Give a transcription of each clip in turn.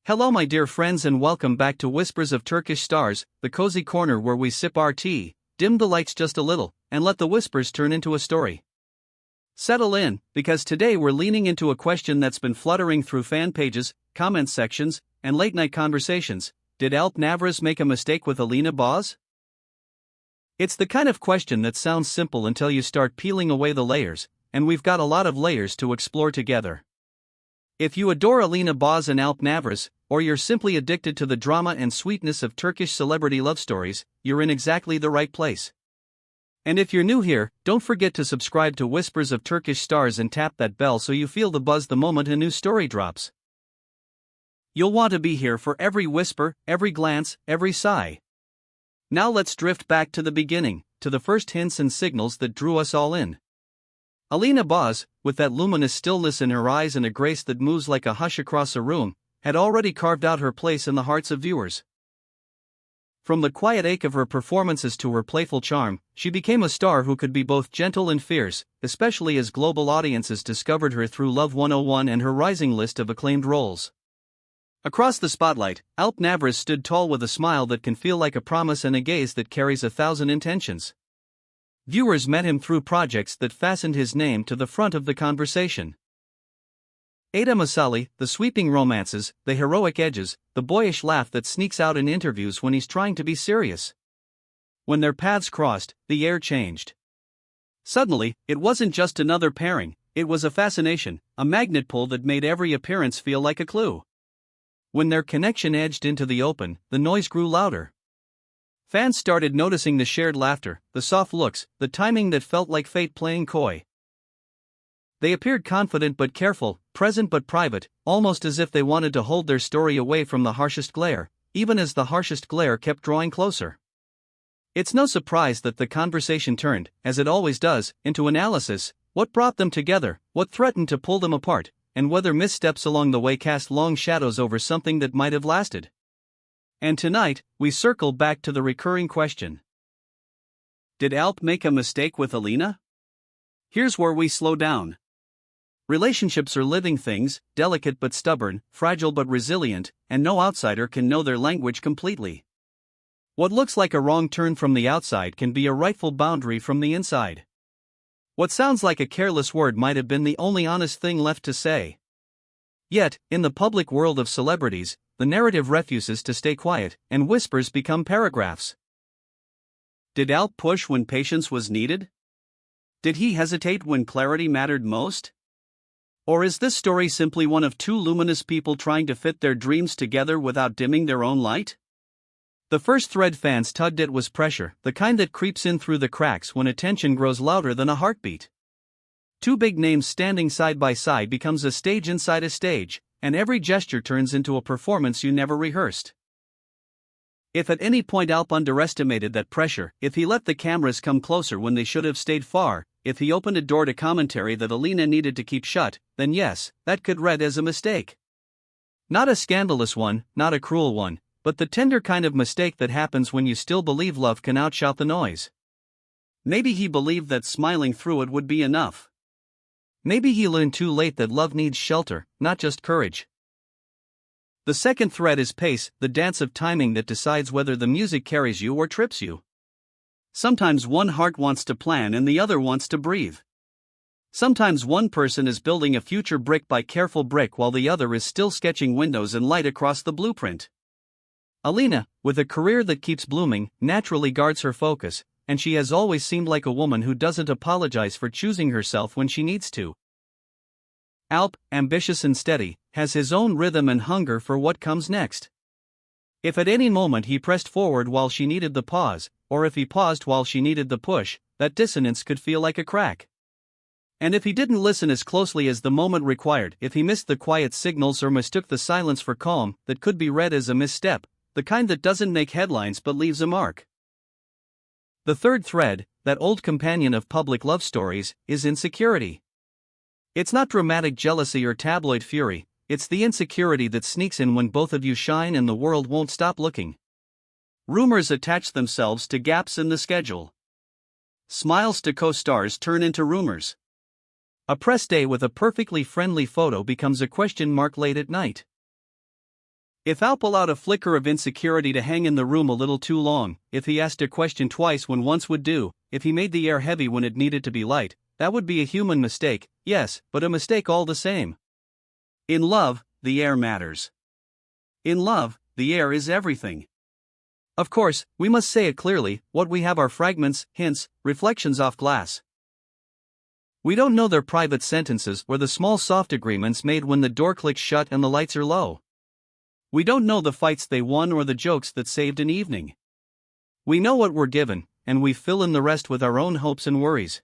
Hello, my dear friends, and welcome back to Whispers of Turkish Stars, the cozy corner where we sip our tea, dim the lights just a little, and let the whispers turn into a story. Settle in, because today we're leaning into a question that's been fluttering through fan pages, comment sections, and late-night conversations. Did Alp Navruz make a mistake with Alina Boz? It's the kind of question that sounds simple until you start peeling away the layers, and we've got a lot of layers to explore together. If you adore Alina Boz and Alp Navruz, or you're simply addicted to the drama and sweetness of Turkish celebrity love stories, you're in exactly the right place. And if you're new here, don't forget to subscribe to Whispers of Turkish Stars and tap that bell so you feel the buzz the moment a new story drops. You'll want to be here for every whisper, every glance, every sigh. Now let's drift back to the beginning, to the first hints and signals that drew us all in. Alina Boz, with that luminous stillness in her eyes and a grace that moves like a hush across a room, had already carved out her place in the hearts of viewers. From the quiet ache of her performances to her playful charm, she became a star who could be both gentle and fierce, especially as global audiences discovered her through Love 101 and her rising list of acclaimed roles. Across the spotlight, Alp Navruz stood tall with a smile that can feel like a promise and a gaze that carries 1,000 intentions. Viewers met him through projects that fastened his name to the front of the conversation. Ada Masali, the sweeping romances, the heroic edges, the boyish laugh that sneaks out in interviews when he's trying to be serious. When their paths crossed, the air changed. Suddenly, it wasn't just another pairing, it was a fascination, a magnet pull that made every appearance feel like a clue. When their connection edged into the open, the noise grew louder. Fans started noticing the shared laughter, the soft looks, the timing that felt like fate playing coy. They appeared confident but careful, present but private, almost as if they wanted to hold their story away from the harshest glare, even as the harshest glare kept drawing closer. It's no surprise that the conversation turned, as it always does, into analysis: what brought them together, what threatened to pull them apart, and whether missteps along the way cast long shadows over something that might have lasted. And tonight, we circle back to the recurring question. Did Alp make a mistake with Alina? Here's where we slow down. Relationships are living things, delicate but stubborn, fragile but resilient, and no outsider can know their language completely. What looks like a wrong turn from the outside can be a rightful boundary from the inside. What sounds like a careless word might have been the only honest thing left to say. Yet, in the public world of celebrities, the narrative refuses to stay quiet, and whispers become paragraphs. Did Alp push when patience was needed? Did he hesitate when clarity mattered most? Or is this story simply one of two luminous people trying to fit their dreams together without dimming their own light? The first thread fans tugged at was pressure, the kind that creeps in through the cracks when attention grows louder than a heartbeat. Two big names standing side by side becomes a stage inside a stage, and every gesture turns into a performance you never rehearsed. If at any point Alp underestimated that pressure, if he let the cameras come closer when they should have stayed far, if he opened a door to commentary that Alina needed to keep shut, then yes, that could read as a mistake. Not a scandalous one, not a cruel one, but the tender kind of mistake that happens when you still believe love can outshout the noise. Maybe he believed that smiling through it would be enough. Maybe he learned too late that love needs shelter, not just courage. The second thread is pace, the dance of timing that decides whether the music carries you or trips you. Sometimes one heart wants to plan and the other wants to breathe. Sometimes one person is building a future brick by careful brick while the other is still sketching windows and light across the blueprint. Alina, with a career that keeps blooming, naturally guards her focus, and she has always seemed like a woman who doesn't apologize for choosing herself when she needs to. Alp, ambitious and steady, has his own rhythm and hunger for what comes next. If at any moment he pressed forward while she needed the pause, or if he paused while she needed the push, that dissonance could feel like a crack. And if he didn't listen as closely as the moment required, if he missed the quiet signals or mistook the silence for calm, that could be read as a misstep, the kind that doesn't make headlines but leaves a mark. The third thread, that old companion of public love stories, is insecurity. It's not dramatic jealousy or tabloid fury, it's the insecurity that sneaks in when both of you shine and the world won't stop looking. Rumors attach themselves to gaps in the schedule. Smiles to co-stars turn into rumors. A press day with a perfectly friendly photo becomes a question mark late at night. If Alp allowed a flicker of insecurity to hang in the room a little too long, if he asked a question twice when once would do, if he made the air heavy when it needed to be light, that would be a human mistake, yes, but a mistake all the same. In love, the air matters. In love, the air is everything. Of course, we must say it clearly, what we have are fragments, hints, reflections off glass. We don't know their private sentences or the small soft agreements made when the door clicks shut and the lights are low. We don't know the fights they won or the jokes that saved an evening. We know what we're given, and we fill in the rest with our own hopes and worries.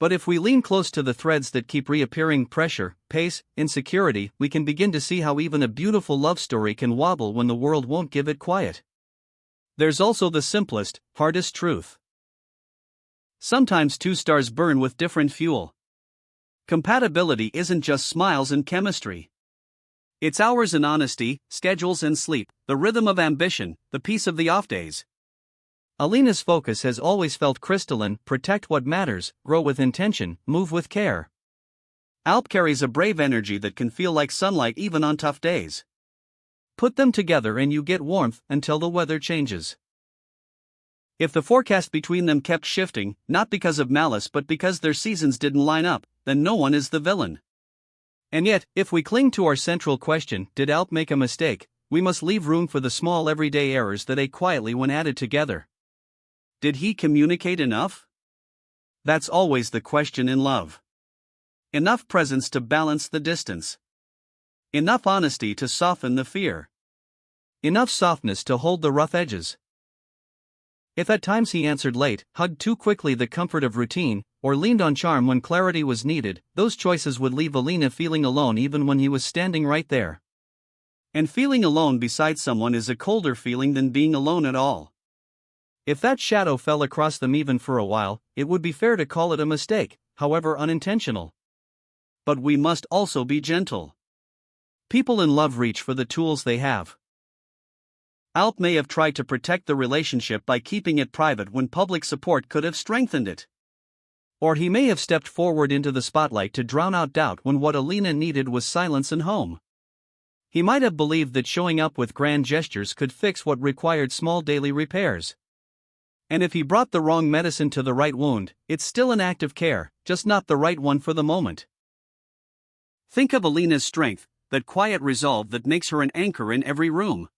But if we lean close to the threads that keep reappearing, pressure, pace, insecurity, we can begin to see how even a beautiful love story can wobble when the world won't give it quiet. There's also the simplest, hardest truth. Sometimes two stars burn with different fuel. Compatibility isn't just smiles and chemistry. It's hours and honesty, schedules and sleep, the rhythm of ambition, the peace of the off days. Alina's focus has always felt crystalline: protect what matters, grow with intention, move with care. Alp carries a brave energy that can feel like sunlight even on tough days. Put them together and you get warmth until the weather changes. If the forecast between them kept shifting, not because of malice but because their seasons didn't line up, then no one is the villain. And yet, if we cling to our central question, did Alp make a mistake, we must leave room for the small everyday errors that ache quietly when added together. Did he communicate enough? That's always the question in love. Enough presence to balance the distance. Enough honesty to soften the fear. Enough softness to hold the rough edges. If at times he answered late, hugged too quickly the comfort of routine, or leaned on charm when clarity was needed, those choices would leave Alina feeling alone even when he was standing right there. And feeling alone beside someone is a colder feeling than being alone at all. If that shadow fell across them even for a while, it would be fair to call it a mistake, however unintentional. But we must also be gentle. People in love reach for the tools they have. Alp may have tried to protect the relationship by keeping it private when public support could have strengthened it. Or he may have stepped forward into the spotlight to drown out doubt when what Alina needed was silence and home. He might have believed that showing up with grand gestures could fix what required small daily repairs. And if he brought the wrong medicine to the right wound, it's still an act of care, just not the right one for the moment. Think of Alina's strength, that quiet resolve that makes her an anchor in every room.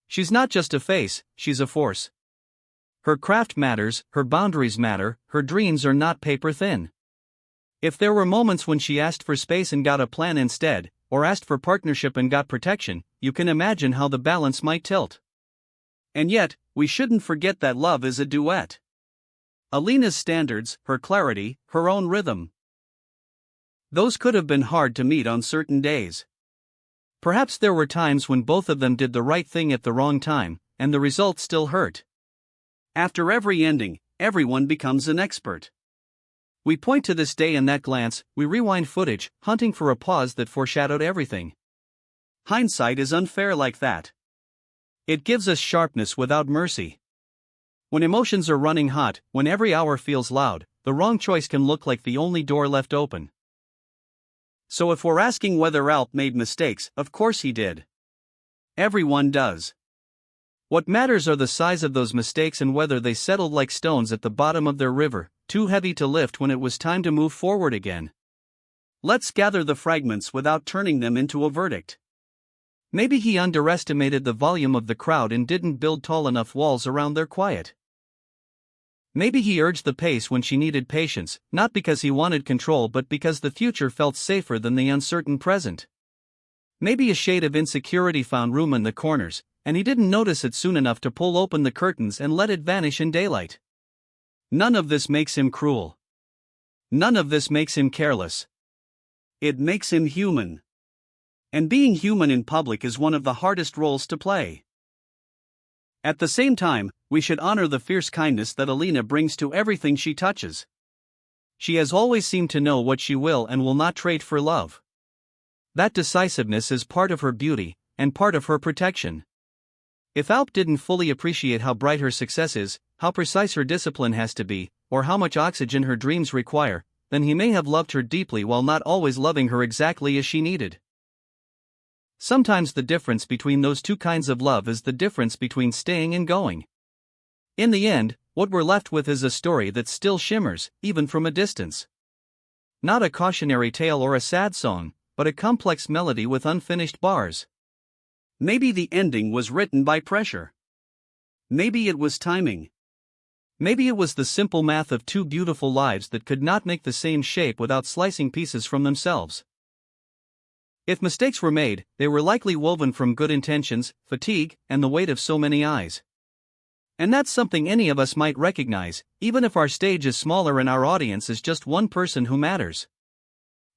She's not just a face, she's a force. Her craft matters, her boundaries matter, her dreams are not paper thin. If there were moments when she asked for space and got a plan instead, or asked for partnership and got protection, you can imagine how the balance might tilt. And yet, we shouldn't forget that love is a duet. Alina's standards, her clarity, her own rhythm. Those could have been hard to meet on certain days. Perhaps there were times when both of them did the right thing at the wrong time, and the result still hurt. After every ending, everyone becomes an expert. We point to this day and that glance, we rewind footage, hunting for a pause that foreshadowed everything. Hindsight is unfair like that. It gives us sharpness without mercy. When emotions are running hot, when every hour feels loud, the wrong choice can look like the only door left open. So if we're asking whether Alp made mistakes, of course he did. Everyone does. What matters are the size of those mistakes and whether they settled like stones at the bottom of their river, too heavy to lift when it was time to move forward again. Let's gather the fragments without turning them into a verdict. Maybe he underestimated the volume of the crowd and didn't build tall enough walls around their quiet. Maybe he urged the pace when she needed patience, not because he wanted control but because the future felt safer than the uncertain present. Maybe a shade of insecurity found room in the corners, and he didn't notice it soon enough to pull open the curtains and let it vanish in daylight. None of this makes him cruel. None of this makes him careless. It makes him human. And being human in public is one of the hardest roles to play. At the same time, we should honor the fierce kindness that Alina brings to everything she touches. She has always seemed to know what she will and will not trade for love. That decisiveness is part of her beauty, and part of her protection. If Alp didn't fully appreciate how bright her success is, how precise her discipline has to be, or how much oxygen her dreams require, then he may have loved her deeply while not always loving her exactly as she needed. Sometimes the difference between those two kinds of love is the difference between staying and going. In the end, what we're left with is a story that still shimmers, even from a distance. Not a cautionary tale or a sad song, but a complex melody with unfinished bars. Maybe the ending was written by pressure. Maybe it was timing. Maybe it was the simple math of two beautiful lives that could not make the same shape without slicing pieces from themselves. If mistakes were made, they were likely woven from good intentions, fatigue, and the weight of so many eyes. And that's something any of us might recognize, even if our stage is smaller and our audience is just one person who matters.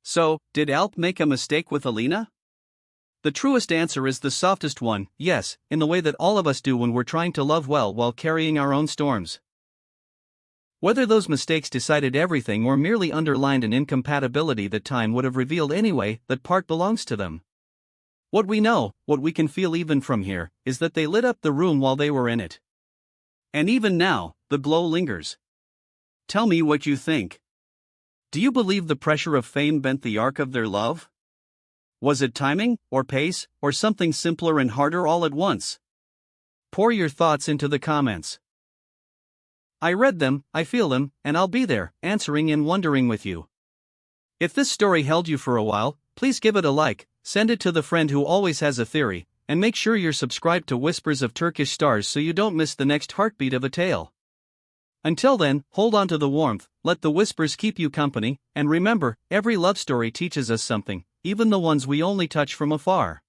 So, did Alp make a mistake with Alina? The truest answer is the softest one, yes, in the way that all of us do when we're trying to love well while carrying our own storms. Whether those mistakes decided everything or merely underlined an incompatibility that time would have revealed anyway, that part belongs to them. What we know, what we can feel even from here, is that they lit up the room while they were in it. And even now, the glow lingers. Tell me what you think. Do you believe the pressure of fame bent the arc of their love? Was it timing, or pace, or something simpler and harder all at once? Pour your thoughts into the comments. I read them, I feel them, and I'll be there, answering and wondering with you. If this story held you for a while, please give it a like, send it to the friend who always has a theory, and make sure you're subscribed to Whispers of Turkish Stars so you don't miss the next heartbeat of a tale. Until then, hold on to the warmth, let the whispers keep you company, and remember, every love story teaches us something, even the ones we only touch from afar.